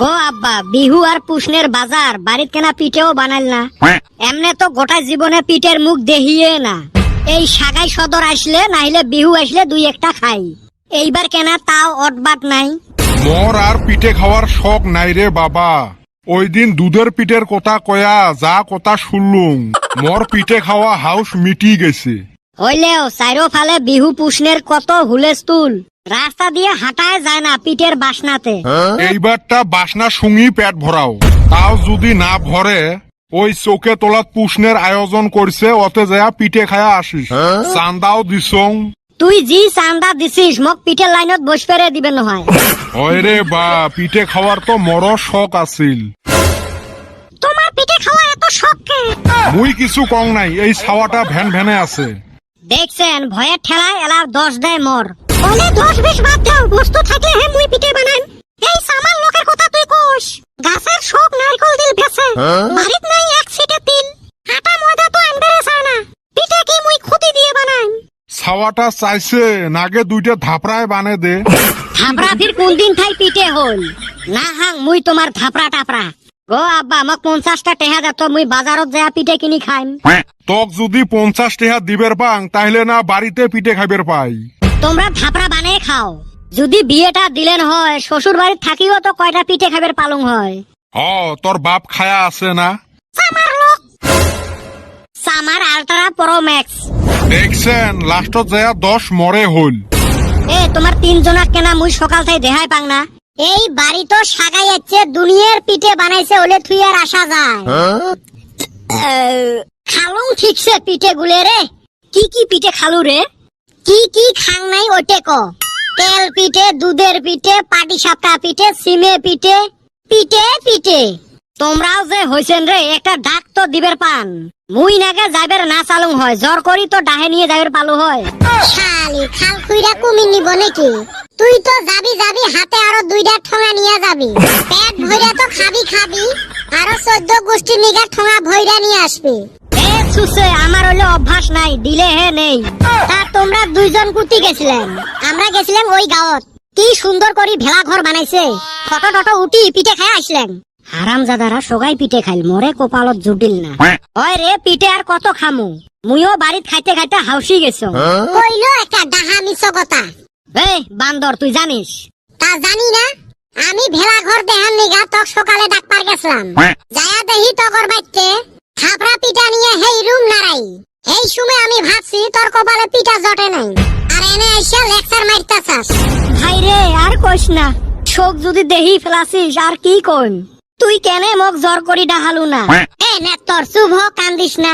গো আব্বা, বিহু আর পুষ্ণের বাজার বাড়িত কেনা পিঠেও বানাইল না। এমনে তো গোটা জীবনে পিঠের মুখ দেখিয়ে না। এই সাগাই সদর আসলে নাইলে বিহু আসলে দুই একটা খাই। এইবার কেনা তাও অটবাট নাই। মোর আর পিঠে খাওয়ার শখ নাই রে বাবা। ওই দিন দুধের পিঠের কথা কয়া যা কথা শুনলুম, মোর পিঠে খাওয়া হাউস মিটি গেছে। হইলেও চাইরো ফালে বিহু পুষ্ণের কত হুলেস্তুল, রাস্তা দিয়ে হাঁটায় যায় না পিঠের বাসনাতে। এইবারটা বাসনা শুঙি পেট ভরাও, তাও যদি না ভরে ওই চোখে তোলাত পুষ্ণের আয়োজন করছে, অতে যায় পিঠে খায়া আসিস। চান্দাও দিছং। তুই জি চান্দা দিছিস মোক পিঠের লাইনত বস পেরে দিবে নহয়। হয় রে বা, পিঠে খাওয়ার তো মর শখ আছিল। তোমার পিঠে খাওয়া এত শখ কে? মুই কিছু কং নাই, এই ছাওয়াটা ভ্যান ভ্যানে আছে। দেখছেন ভয়ের ঠেলায় এলার 10 দেয় মর। বলে 10-20 বাদ দাও, বস্তু থাকলে হে মুই পিঠে বানাই। এই সামান লোকের কথা তুই কোস। গাছের শোক নারকল দিল বেছে, বাড়িত নাই এক সিটে তিল। আটা ময়দা তো আনবেরে চায় না, পিঠে কি মুই খুঁটি দিয়ে বানাই। ছাওয়াটা চাইছে নাগে দুইটা ধাপড়ায় বানে দে। ধাপড়া ফির কোন দিন ঠাই পিঠে হল না হাং মুই তোমার ধাপড়া টাপড়া। গো আব্বা, মোক 50টা টেহা দে তো মুই বাজারত যা পিঠে কিনি খাইম। তক যদি 50 টাকা দিবের পাং, তাহলে না বাড়িতে পিঠে খাইবের পাই। তোমরা ধাপড়া বানিয়ে খাও। যদি বিয়েটা দিলেন হয়, শ্বশুর বাড়ির থাকিও তো কয়টা পিঠে খাইবের পালং হয়। তোর বাপ খায়া আছে না? সামার লোক, সামার আল্ট্রা প্রো ম্যাক্স। দেখছেন লাস্টত যায় 10 মরে হল। এ তোমার 3 জনাক কেনা মুই সকাল থেকে দেখাই পাং না। এই বাড়ি তো সাগাই যাচ্ছে, দুনিয়ার পিঠে বানাইছে ওলে থুই আর আসা যায়। খালুং ঠিকছে পিঠে গুলে রে। কি কি পিঠে খালু রে? কি কি খাং নাই ওটে ক। তেল পিঠে, দুধের পিঠে, পাটি সাপটা পিঠে, সিমে পিঠে, পিঠে পিঠে। তোমরাও যে হইছেন রে, একটা ডাক তো দিবের পান। মুই নাগে যাইবের না চালুং হয়, জ্বর করি তো ডাহে নিয়ে যাইবের পালু হয়। শালি খাল খুইরা কুমির নিব নাকি? তুই তো যাবি যাবি, হাতে আরো 2টা ঠোঙা নিয়ে যাবি। পেট ভইরা তো খাবি খাবি, আরো 14 গোষ্ঠী নিগা ঠোঙা ভইরা নিয়ে আসবি। এ সুসে, আমার হইলো অভ্যাস নাই, দিলে হে নেই। তা তোমরা 2 জন কুতি গেছিলেন? আমরা গেছিলাম ওই গাঁৱত। কি সুন্দর করি ভেলা ঘর বানাইছে, ফটো টটো উঠি পিঠে খাই আসলেন। হারামজাদারা সগাই পিঠে খাইল, মরে কপালত জুটিল না। ওই রে, পিঠে আর কত খামু? মুইও বাড়িত খাইতে খাইতে হাউসি গেছো। কইলো একটা ডাহা মিছ কথা। এই বান্দর, তুই জানিস? তা জানি না, আমি ভেলা ঘর দেখার নিগা তক সকালে ডাক্তার গেছিলাম। যায়া দেখি তকর বাইতে থাপড়া পিঠা নিয়ে হেই রুম নাড়াই। এই সময় আমি ভাবছি তোর কপালে পিঠা জটে নাই, আর এনে এসে লেকচার মারতাছাস। ভাই রে, আর কইস না, শোক যদি দেহি ফেলাছিস আর কি কইম। তুই কেনে মোক জ্বর করি ডাহালু না? এ নে তোর চুপ হ, কান্দিস না।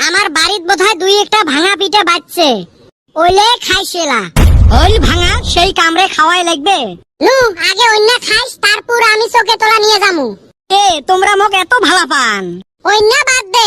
আমার বাড়িত বোধহয় 2-1টা ভাঙা পিঠে বাজছে, ওইলে খাইছিলা। হইল ভাঙা, সেই কামড়ে খাওয়াই লাগবে। নু আগে অন্য খাইস, তারপর আমি চোখে তোলা নিয়ে যামু। এ তোমরা মোক এত ভালা পান? অন্য বাদ দে।